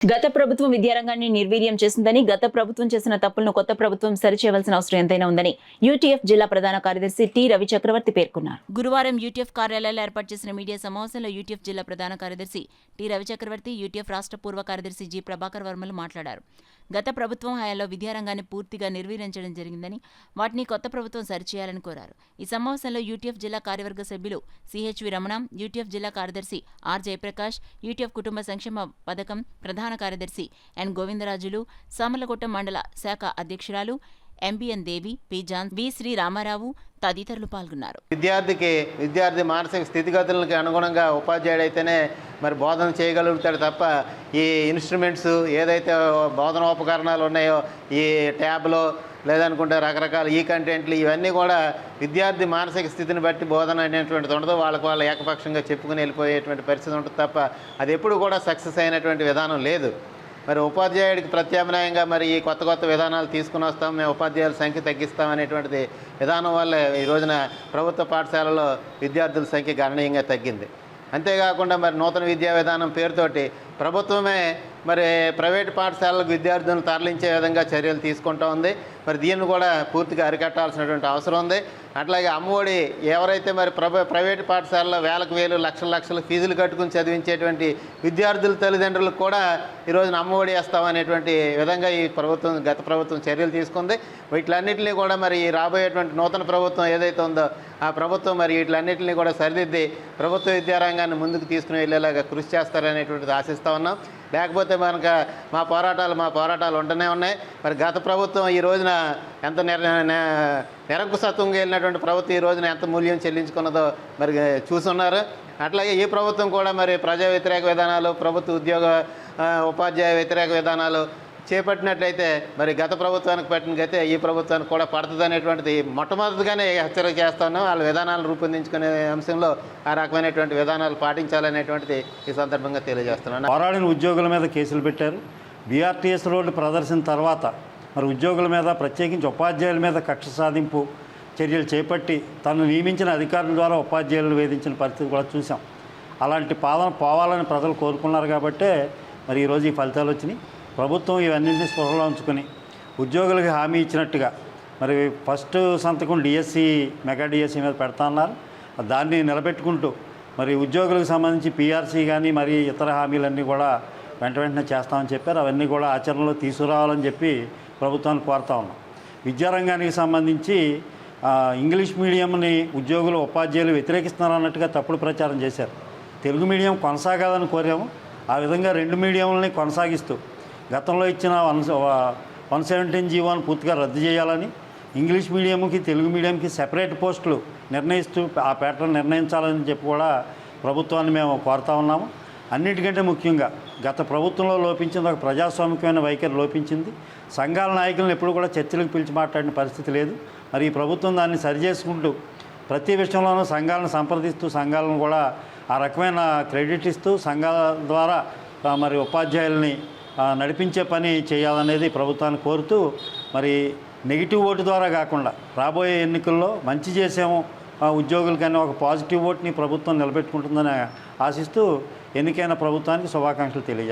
గత ప్రభుత్వం విద్యారంగాన్ని నిర్వీర్యం చేసిందని, గత ప్రభుత్వం చేసిన తప్పులను కొత్త ప్రభుత్వం సరిచేయవలసిన అవసరం ఎంతైనా ఉందని యూటీఎఫ్ జిల్లా ప్రధాన కార్యదర్శి టి రవిచక్రవర్తి పేర్కొన్నారు. గురువారం యూటీఎఫ్ కార్యాలయాల్లో ఏర్పాటు చేసిన మీడియా సమావేశంలో యూటీఎఫ్ జిల్లా ప్రధాన కార్యదర్శి టి రవిచక్రవర్తి, యూటీఎఫ్ రాష్ట్ర పూర్వ కార్యదర్శి జి ప్రభాకర్ వర్మలు మాట్లాడారు. గత ప్రభుత్వం హయాంలో విద్యారంగాన్ని పూర్తిగా నిర్వీర్యించడం జరిగిందని, వాటిని కొత్త ప్రభుత్వం సరిచేయాలని కోరారు. ఈ సమావేశంలో యూటీఎఫ్ జిల్లా కార్యవర్గ సభ్యులు సిహెచ్వి రమణ, యూటీఎఫ్ జిల్లా కార్యదర్శి ఆర్ జయప్రకాష్, యూటీఎఫ్ కుటుంబ సంక్షేమ పథకం ప్రధాన కార్యదర్శి ఎన్ గోవిందరాజులు, సామర్లకోట మండల శాఖ అధ్యక్షురాలు ఎంబీఎన్ దేవి, పి జాన్, వి శ్రీ రామారావు తదితరులు పాల్గొన్నారు. విద్యార్థి మానసిక స్థితిగతులకు అనుగుణంగా ఉపాధ్యాయుడైతేనే మరి బోధన చేయగలుగుతాడు తప్ప ఈ ఇన్స్ట్రుమెంట్స్ ఏదైతే బోధనోపకరణాలు ఉన్నాయో, ఈ ట్యాబ్లో లేదనుకుంటే రకరకాల ఈ కంటెంట్లు ఇవన్నీ కూడా విద్యార్థి మానసిక స్థితిని బట్టి బోధన అనేటువంటిది ఉండదు. వాళ్ళు ఏకపక్షంగా చెప్పుకుని వెళ్ళిపోయేటువంటి పరిస్థితి ఉంటుంది తప్ప అది ఎప్పుడు కూడా సక్సెస్ అయినటువంటి విధానం లేదు. మరి ఉపాధ్యాయుడికి ప్రత్యామ్నాయంగా మరి ఈ కొత్త విధానాలు తీసుకుని వస్తాం, మేము ఉపాధ్యాయుల సంఖ్య తగ్గిస్తాం అనేటువంటిది విధానం వల్ల ఈ రోజున ప్రభుత్వ పాఠశాలలో విద్యార్థుల సంఖ్య గణనీయంగా తగ్గింది. అంతేకాకుండా మరి నూతన విద్యా విధానం పేరుతోటి ప్రభుత్వమే మరి ప్రైవేటు పాఠశాలలకు విద్యార్థులను తరలించే విధంగా చర్యలు తీసుకుంటూ ఉంది. మరి దీన్ని కూడా పూర్తిగా అరికట్టాల్సినటువంటి అవసరం ఉంది. అట్లాగే అమ్మఒడి ఎవరైతే మరి ప్రైవేటు పాఠశాలలో వేలకు లక్షలు ఫీజులు కట్టుకుని చదివించేటువంటి విద్యార్థుల తల్లిదండ్రులకు కూడా ఈరోజున అమ్మఒడి వేస్తామనేటువంటి విధంగా ఈ గత ప్రభుత్వం చర్యలు తీసుకుంది. వీటిలన్నింటినీ కూడా మరి రాబోయేటువంటి నూతన ప్రభుత్వం ఏదైతే ఉందో ఆ ప్రభుత్వం మరి వీటిలన్నింటినీ కూడా సరిదిద్ది ప్రభుత్వ విద్యారంగాన్ని ముందుకు తీసుకుని వెళ్ళేలాగా కృషి చేస్తారనేటువంటిది ఆశిస్తూ ఉన్నాం. లేకపోతే మా పోరాటాలు ఉంటూనే ఉన్నాయి. మరి గత ప్రభుత్వం ఈ రోజున ఎంత నిరంకుశత్వంగా వెళ్ళినటువంటి ప్రభుత్వం ఈ రోజున ఎంత మూల్యం చెల్లించుకున్నదో మరి చూస్తున్నారు. అట్లాగే ఈ ప్రభుత్వం కూడా మరి ప్రజా వ్యతిరేక విధానాలు, ప్రభుత్వ ఉపాధ్యాయ వ్యతిరేక విధానాలు చేపట్టినట్లయితే మరి గత ప్రభుత్వానికి పట్టిన గతే ఈ ప్రభుత్వానికి కూడా పడుతుంది అనేటువంటిది మొట్టమొదటిగానే హెచ్చరిక చేస్తున్నాం. వాళ్ళ విధానాలు రూపొందించుకునే అంశంలో ఆ రకమైనటువంటి విధానాలు పాటించాలనేటువంటిది ఈ సందర్భంగా తెలియజేస్తున్నాను. పోరాడిన ఉద్యోగుల మీద కేసులు పెట్టారు. బీఆర్టీఎస్ రోడ్డు ప్రదర్శన తర్వాత మరి ఉద్యోగుల మీద, ప్రత్యేకించి ఉపాధ్యాయుల మీద కక్ష సాధింపు చర్యలు చేపట్టి తను నియమించిన అధికారుల ద్వారా ఉపాధ్యాయులను వేధించిన పరిస్థితి కూడా చూసాం. అలాంటి పాలన పోవాలని ప్రజలు కోరుకున్నారు కాబట్టే మరి ఈరోజు ఈ ఫలితాలు వచ్చినాయి. ప్రభుత్వం ఇవన్నింటినీ స్పృహలో ఉంచుకొని ఉద్యోగులకు హామీ ఇచ్చినట్టుగా మరి ఫస్ట్ సంతకం డిఎస్సి, మెగా డిఎస్సి మీద పెడతా అన్నారు. దాన్ని నిలబెట్టుకుంటూ మరి ఉద్యోగులకు సంబంధించి పీఆర్సీ కానీ మరి ఇతర హామీలన్నీ కూడా వెంటనే చేస్తామని చెప్పారు. అవన్నీ కూడా ఆచరణలో తీసుకురావాలని చెప్పి ప్రభుత్వాన్ని కోరుతా ఉన్నాం. విద్యారంగానికి సంబంధించి ఇంగ్లీష్ మీడియంని ఉద్యోగులు, ఉపాధ్యాయులు వ్యతిరేకిస్తున్నారు అన్నట్టుగా తప్పుడు ప్రచారం చేశారు. తెలుగు మీడియం కొనసాగాలని కోరాము. ఆ విధంగా రెండు మీడియంలని కొనసాగిస్తూ గతంలో ఇచ్చిన 117 జీవోను పూర్తిగా రద్దు చేయాలని, ఇంగ్లీష్ మీడియంకి తెలుగు మీడియంకి సెపరేట్ పోస్టులు నిర్ణయిస్తూ ఆ ప్యాటర్న్ నిర్ణయించాలని చెప్పి కూడా ప్రభుత్వాన్ని మేము కోరుతా ఉన్నాము. అన్నిటికంటే ముఖ్యంగా గత ప్రభుత్వంలో లోపించింది ఒక ప్రజాస్వామికమైన వైఖరి లోపించింది. సంఘాల నాయకులను ఎప్పుడు కూడా చర్చలకు పిలిచి మాట్లాడిన పరిస్థితి లేదు. మరి ఈ ప్రభుత్వం దాన్ని సరిచేసుకుంటూ ప్రతి విషయంలోనూ సంఘాలను సంప్రదిస్తూ సంఘాలను కూడా ఆ రకమైన క్రెడిట్ ఇస్తూ సంఘాల ద్వారా మరి ఉపాధ్యాయుల్ని నడిపించే పని చేయాలనేది ప్రభుత్వాన్ని కోరుతూ మరి నెగిటివ్ ఓటు ద్వారా కాకుండా రాబోయే ఎన్నికల్లో మంచి చేసాము ఉద్యోగులకన్నా ఒక పాజిటివ్ ఓట్ని ప్రభుత్వం నిలబెట్టుకుంటుందని ఆశిస్తూ ఎన్నికైన ప్రభుత్వానికి శుభాకాంక్షలు తెలియజేస్తాను.